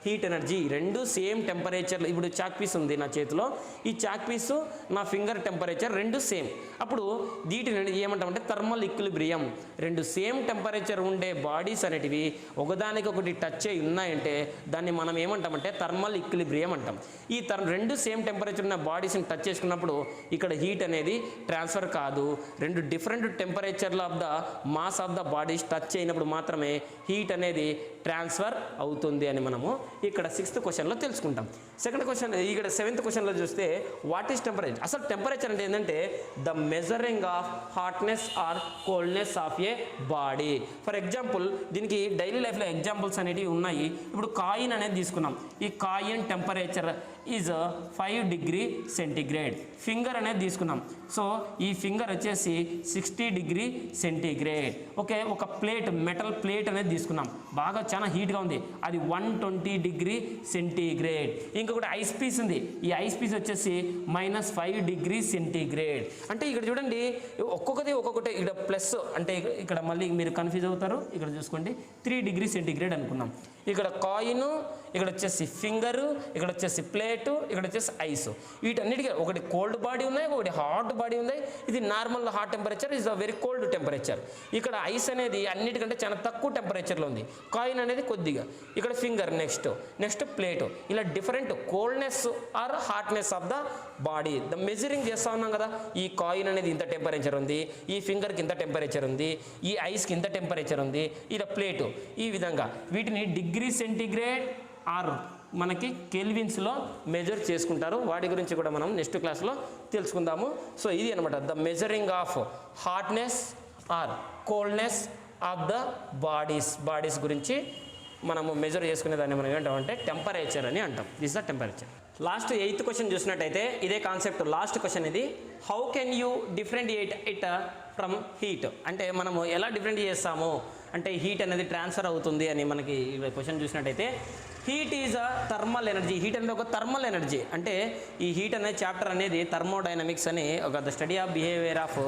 heat energy. రెండు సేమ్ టెంపరేచర్లు, ఇప్పుడు చాక్ పీస్ ఉంది నా చేతిలో, ఈ చాక్ పీసు నా ఫింగర్ టెంపరేచర్ రెండు సేమ్, అప్పుడు వీటిని ఏమంటామంటే థర్మల్ ఈక్విలిబ్రియం. రెండు సేమ్ టెంపరేచర్ ఉండే బాడీస్ అనేటివి ఒకదానికొకటి టచ్ అయి ఉన్నాయంటే దాన్ని మనం ఏమంటామంటే థర్మల్ ఈక్విలిబ్రియం అంటాం. ఈ రెండు సేమ్ టెంపరేచర్ ఉన్న బాడీస్ని టచ్ చేసుకున్నప్పుడు ఇక్కడ హీట్ అనేది ట్రాన్స్ఫర్ కాదు. రెండు డిఫరెంట్ టెంపరేచర్ల of the mass of the bodies touch అయినప్పుడు మాత్రమే హీట్ అనేది ట్రాన్స్ఫర్ అవుతుంది అని మనము ఇక్కడ 6th క్వశ్చన్లో తెలుసుకుంటాం. సెకండ్ క్వశ్చన్ ఇక్కడ 7th క్వశ్చన్లో చూస్తే వాట్ ఈస్ టెంపరేచర్. అసలు టెంపరేచర్ అంటే ఏంటంటే the measuring of hotness or coldness of A body. For example దీనికి డైలీ లైఫ్లో ఎగ్జాంపుల్స్ అనేవి ఉన్నాయి. ఇప్పుడు కాయిన్ అనేది తీసుకున్నాం, ఈ coin temperature is 5 degree centigrade. Finger అనేది తీసుకున్నాం, సో ఈ ఫింగర్ వచ్చేసి 60 డిగ్రీ సెంటీగ్రేడ్. ఓకే, ఒక ప్లేట్ మెటల్ ప్లేట్ అనేది తీసుకున్నాం, బాగా చాలా హీట్గా ఉంది, అది 120 డిగ్రీ సెంటీగ్రేడ్. ఇంకొకటి ఐస్ పీస్ ఉంది, ఈ ఐస్ పీస్ వచ్చేసి -5 డిగ్రీ సెంటీగ్రేడ్. అంటే ఇక్కడ చూడండి ఒక్కొక్కటి ఇక్కడ ప్లస్ అంటే ఇక్కడ మళ్ళీ మీరు కన్ఫ్యూజ్ అవుతారు. ఇక్కడ చూసుకోండి 3 డిగ్రీ సెంటీగ్రేడ్ అనుకున్నాం. ఇక్కడ కాయిన్, ఇక్కడ వచ్చేసి ఫింగరు, ఇక్కడ వచ్చేసి ప్లేటు, ఇక్కడ వచ్చేసి ఐస్. వీటన్నిటికీ ఒకటి కోల్డ్ బాడీ ఉన్నాయి, ఒకటి హాట్ బాడీ ఉంది. ఇది normal hot temperature, is a very cold temperature. ఇక్కడ ఐస్ అనేది అన్నిటికంటే చాలా తక్కువ టెంపరేచర్లో ఉంది, కాయిన్ అనేది కొద్దిగా, ఇక్కడ ఫింగర్, నెక్స్ట్ ప్లేటు. ఇలా different coldness or hotness of the body the measuring చేస్తూ ఉన్నాం కదా. ఈ కాయిన్ అనేది ఇంత టెంపరేచర్ ఉంది, ఈ ఫింగర్కి ఇంత టెంపరేచర్ ఉంది, ఈ ఐస్కి ఇంత టెంపరేచర్ ఉంది, ఇలా ప్లేటు. ఈ విధంగా వీటిని డిగ్రీ సెంటీగ్రేడ్ ఆర్ మనకి కెల్విన్స్లో మెజర్ చేసుకుంటారు. వాటి గురించి కూడా మనం నెక్స్ట్ క్లాస్లో తెలుసుకుందాము. సో ఇది అనమాట the measuring of hotness or coldness of the bodies గురించి మనము మెజర్ చేసుకునే దాన్ని మనం ఏమంటామంటే టెంపరేచర్ అని అంటాం. This the temperature. Last 8th question చూసినట్టయితే ఇదే కాన్సెప్ట్. లాస్ట్ క్వశ్చన్ ఇది. How can you differentiate it from heat? అంటే మనము ఎలా డిఫరెంట్ చేస్తాము అంటే హీట్ అనేది ట్రాన్స్ఫర్ అవుతుంది అని మనకి క్వశ్చన్ చూసినట్టయితే, heat is a thermal energy. Heat అనేది ఒక థర్మల్ ఎనర్జీ. అంటే ఈ హీట్ అనే చాప్టర్ అనేది థర్మోడైనమిక్స్ అని ఒక the study of behaviour of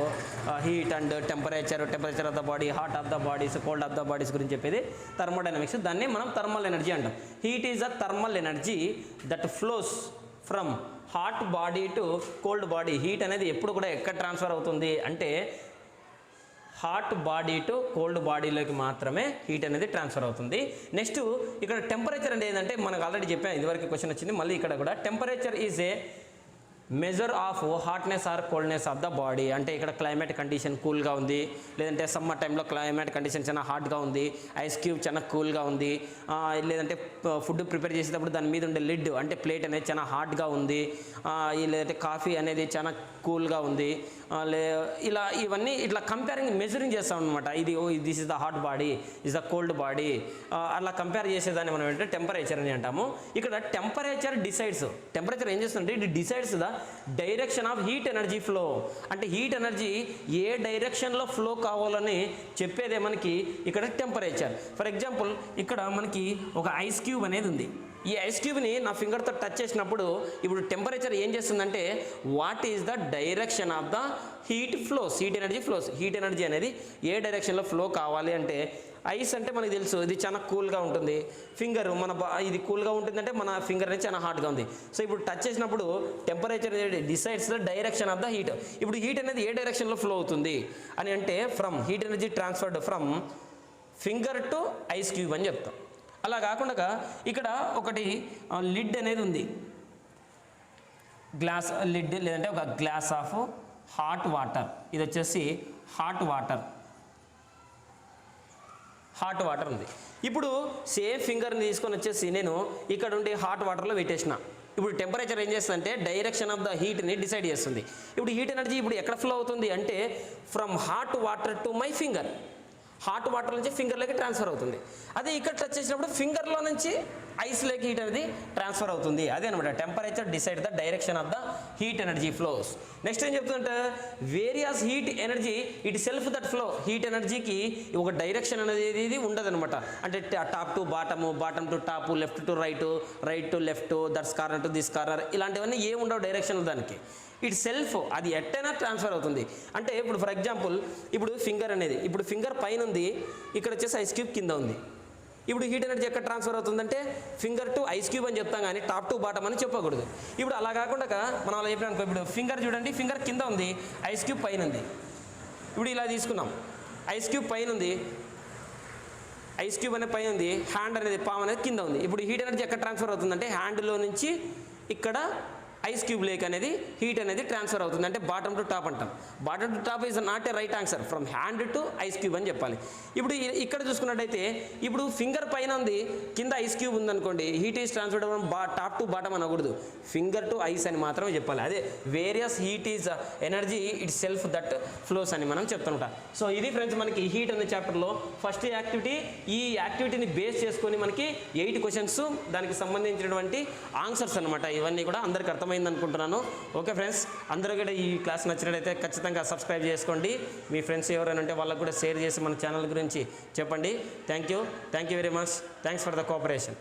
heat and temperature of the body, hot of the bodies, cold of the bodies గురించి చెప్పేది థర్మోడైనమిక్స్. దాన్ని మనం థర్మల్ ఎనర్జీ అంటాం. Heat is a thermal energy that flows from hot body to cold body. Heat అనేది ఎప్పుడు కూడా ఎక్కడ transfer అవుతుంది అంటే హాట్ బాడీ టు కోల్డ్ బాడీలోకి మాత్రమే హీట్ అనేది ట్రాన్స్ఫర్ అవుతుంది. నెక్స్ట్ ఇక్కడ టెంపరేచర్ అంటే ఏంటంటే మనకు ఆల్రెడీ చెప్పాను, ఇదివరకు క్వశ్చన్ వచ్చింది. మళ్ళీ ఇక్కడ కూడా temperature is a measure of hotness or coldness of the body. అంటే ఇక్కడ క్లైమేట్ కండిషన్ కూల్గా ఉంది, లేదంటే సమ్మర్ టైంలో క్లైమేట్ కండిషన్ చాలా హాట్గా ఉంది, ఐస్ క్యూబ్ చాలా కూల్గా ఉంది, లేదంటే ఫుడ్ ప్రిపేర్ చేసేటప్పుడు దాని మీద ఉండే లిడ్ అంటే ప్లేట్ అనేది చాలా హాట్గా ఉంది, లేదంటే కాఫీ అనేది చాలా కూల్గా ఉంది, ఇలా ఇవన్నీ ఇట్లా కంపేరింగ్ మెజరింగ్ చేస్తాం అనమాట. ఇది this is the hot body, is the cold body, అలా కంపేర్ చేసేదాన్ని మనం ఏంటంటే టెంపరేచర్ అని అంటాము. ఇక్కడ టెంపరేచర్ డిసైడ్స్. టెంపరేచర్ ఏం చేస్తుందంటే it decides the direction of heat energy flow. అంటే హీట్ ఎనర్జీ ఏ డైరెక్షన్లో ఫ్లో కావాలని చెప్పేదే మనకి ఇక్కడ టెంపరేచర్. ఫర్ ఎగ్జాంపుల్ ఇక్కడ మనకి ఒక ఐస్ క్యూబ్ అనేది ఉంది. ఈ ఐస్ క్యూబ్ని నా ఫింగర్తో టచ్ చేసినప్పుడు ఇప్పుడు టెంపరేచర్ ఏం చేస్తుందంటే what is the direction of the heat flows, heat energy flows. Heat energy అనేది ఏ డైరెక్షన్లో ఫ్లో కావాలి అంటే ఐస్ అంటే మనకు తెలుసు ఇది చాలా కూల్గా ఉంటుంది, ఫింగర్ ఇది కూల్గా ఉంటుందంటే మన ఫింగర్ అనేది చాలా హాట్గా ఉంది. సో ఇప్పుడు టచ్ చేసినప్పుడు temperature decides the direction of the heat. ఇప్పుడు హీట్ అనేది ఏ డైరెక్షన్లో ఫ్లో అవుతుంది అని అంటే from heat energy transferred from finger to ice cube అని చెప్తాం. అలా కాకుండా ఇక్కడ ఒకటి లిడ్ అనేది ఉంది, గ్లాస్ లిడ్ లేదంటే ఒక గ్లాస్ ఆఫ్ హాట్ వాటర్. ఇది వచ్చేసి హాట్ వాటర్ ఉంది. ఇప్పుడు సేమ్ ఫింగర్ని తీసుకొని వచ్చేసి నేను ఇక్కడ ఉండి హాట్ వాటర్లో పెట్టేసిన. ఇప్పుడు టెంపరేచర్ ఏం చేస్తుందంటే డైరెక్షన్ ఆఫ్ ద హీట్ని డిసైడ్ చేస్తుంది. ఇప్పుడు హీట్ ఎనర్జీ ఇప్పుడు ఎక్కడ ఫ్లో అవుతుంది అంటే from hot water to my finger. Hot water నుంచి ఫింగర్లోకి ట్రాన్స్ఫర్ అవుతుంది. అదే ఇక్కడ టచ్ చేసినప్పుడు ఫింగర్లో నుంచి ఐస్లోకి హీట్ అనేది ట్రాన్స్ఫర్ అవుతుంది. అదే అనమాట temperature decide the direction of the heat energy flows. Next ఏం చెప్తుందంటే various heat energy itself that flow. Heat ఎనర్జీకి ఒక డైరెక్షన్ అనేది ఉండదనమాట. అంటే top to bottom, bottom to top, left to right, right to left, that's corner to this corner, ఇలాంటివన్నీ ఏమి ఉండవు డైరెక్షన్ దానికి. ఇట్ సెల్ఫ్ అది ఎట్టైనా ట్రాన్స్ఫర్ అవుతుంది. అంటే ఇప్పుడు ఫర్ ఎగ్జాంపుల్ ఇప్పుడు ఫింగర్ అనేది ఇప్పుడు ఫింగర్ పైన ఉంది, ఇక్కడ వచ్చేసి ఐస్ క్యూబ్ కింద ఉంది. ఇప్పుడు హీట్ ఎనర్జీ ఎక్కడ ట్రాన్స్ఫర్ అవుతుందంటే ఫింగర్ టు ఐస్ క్యూబ్ అని చెప్తాం కానీ టాప్ టు బాటమ్ అని చెప్పకూడదు. ఇప్పుడు అలా కాకుండా మనం అలా చెప్పినాం. ఇప్పుడు ఫింగర్ చూడండి, ఫింగర్ కింద ఉంది, ఐస్ క్యూబ్ పైన ఉంది. ఇప్పుడు ఇలా తీసుకున్నాం, ఐస్ క్యూబ్ పైన ఉంది, ఐస్ క్యూబ్ అనేది పైన ఉంది, హ్యాండ్ అనేది పామ్ అనేది కింద ఉంది. ఇప్పుడు హీట్ ఎనర్జీ ఎక్కడ ట్రాన్స్ఫర్ అవుతుందంటే హ్యాండ్లో నుంచి ఇక్కడ ఐస్ క్యూబ్ లేక్ అనేది హీట్ అనేది ట్రాన్స్ఫర్ అవుతుంది. అంటే బాటమ్ టు టాప్ అంటాం. Bottom to top is not a right answer, from hand to ice cube అని చెప్పాలి. ఇప్పుడు ఇక్కడ చూసుకున్నట్టయితే ఇప్పుడు ఫింగర్ పైన ఉంది, కింద ఐస్ క్యూబ్ ఉందనుకోండి, heat is transferred from top to bottom అనకూడదు, ఫింగర్ టు ఐస్ అని మాత్రమే చెప్పాలి. అదే various heat is energy itself that flows అని మనం చెప్తుంటాం. సో ఇది ఫ్రెండ్స్ మనకి హీట్ అనే చాప్టర్లో ఫస్ట్ యాక్టివిటీ. ఈ యాక్టివిటీని బేస్ చేసుకొని మనకి 8 క్వశ్చన్స్, దానికి సంబంధించినటువంటి ఆన్సర్స్ అనమాట. ఇవన్నీ కూడా అందరికీ అర్థమైంది అనుకుంటున్నాను. ఓకే ఫ్రెండ్స్, అందరూ కూడా ఈ క్లాస్ నచ్చినట్లయితే ఖచ్చితంగా సబ్స్క్రైబ్ చేసుకోండి. మీ ఫ్రెండ్స్ ఎవరైనా ఉంటే వాళ్ళకు కూడా షేర్ చేసి మన ఛానల్ గురించి చెప్పండి. Thank you very much. Thanks for the cooperation.